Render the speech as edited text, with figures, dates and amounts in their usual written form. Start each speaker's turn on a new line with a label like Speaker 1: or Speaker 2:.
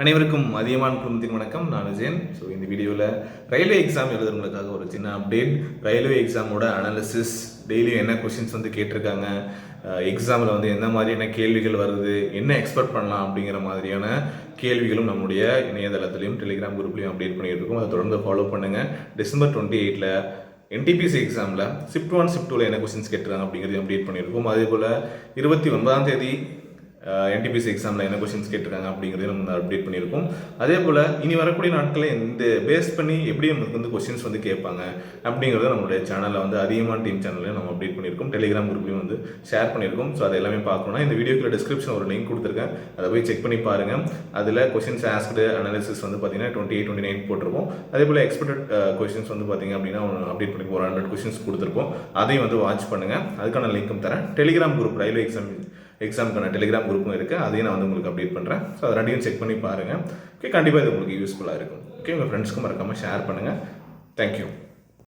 Speaker 1: அனைவருக்கும் அதியமான் குடும்பத்தின் வணக்கம். நான் விஜயன். ஸோ இந்த வீடியோவில் ரயில்வே எக்ஸாம் எழுதுறவங்களுக்காக ஒரு சின்ன அப்டேட். ரயில்வே எக்ஸாமோட அனாலிசிஸ், டெய்லியும் என்ன கொஷின்ஸ் வந்து கேட்டிருக்காங்க, எக்ஸாமில் வந்து எந்த மாதிரியான கேள்விகள் வருது, என்ன எக்ஸ்பெக்ட் பண்ணலாம் அப்படிங்கிற மாதிரியான கேள்விகளும் நம்முடைய இணையதளத்திலையும் டெலிகிராம் குரூப்லையும் அப்டேட் பண்ணிட்டு இருக்கோம். அதை தொடர்ந்து ஃபாலோ பண்ணுங்கள். டிசம்பர் 28 NTPC எக்ஸாமில் ஷிஃப்ட் 1 ஷிஃப்ட் 2 என்ன கொஸ்டின்ஸ் கேட்டுருக்காங்க அப்படிங்கிறதையும் அப்டேட் பண்ணியிருக்கோம். அதே போல் 29ஆம் தேதி NTPC எக்ஸாமில் என்ன கொஸ்டின்ஸ் கேட்டிருக்காங்க அப்படிங்கிறதையும் நம்ம அப்டேட் பண்ணியிருக்கோம். அதே போல் இனி வரக்கூடிய நாட்களில் இந்த பேஸ் பண்ணி எப்படி நமக்கு வந்து கொஸ்டின்ஸ் வந்து கேட்பாங்க அப்படிங்கிறத நம்மளுடைய சேனலில் வந்து அதிகமான டீம் சேனலையும் நம்ம அப்டேட் பண்ணியிருக்கோம். டெலிகிராம் குரூப்லையும் வந்து ஷேர் பண்ணியிருக்கோம். ஸோ அதை எல்லாமே பார்க்கணும்னா இந்த வீடியோக்குள்ள டிஸ்கிரிப்ஷன் ஒரு லிங்க் கொடுத்துருக்கேன், அதை போய் செக் பண்ணி பாருங்கள். அதில் கொஸ்டின்ஸ் ஆஸ்க்டு அனாலிசிஸ் வந்து பார்த்தீங்கன்னா 28, 29 போட்டிருப்போம். அதே போல் எக்ஸ்பெக்டட் கொஸ்டின்ஸ் வந்து பார்த்தீங்க அப்படின்னா அப்டேட் பண்ணி ஒரு 100 கொஸ்டின்ஸ் கொடுத்துருப்போம். அதையும் வந்து வாட்ச் பண்ணுங்கள். அதுக்கான லிங்க்கும் தரேன். டெலிகிராம் குரூப் ரயில்வே எக்ஸாமுக்கான டெலிகிராம் குரூப்பும் இருக்குது, அதையும் நான் வந்து உங்களுக்கு அப்டேட் பண்ணுறேன். ஸோ அதை ரெண்டையும் செக் பண்ணி பாருங்கள். ஓகே, கண்டிப்பாக இது உங்களுக்கு யூஸ்ஃபுல்லாக இருக்கும். ஓகே, உங்கள் ஃப்ரெண்ட்ஸ்க்கும் மறக்காமல் ஷேர் பண்ணுங்கள். தேங்க்யூ.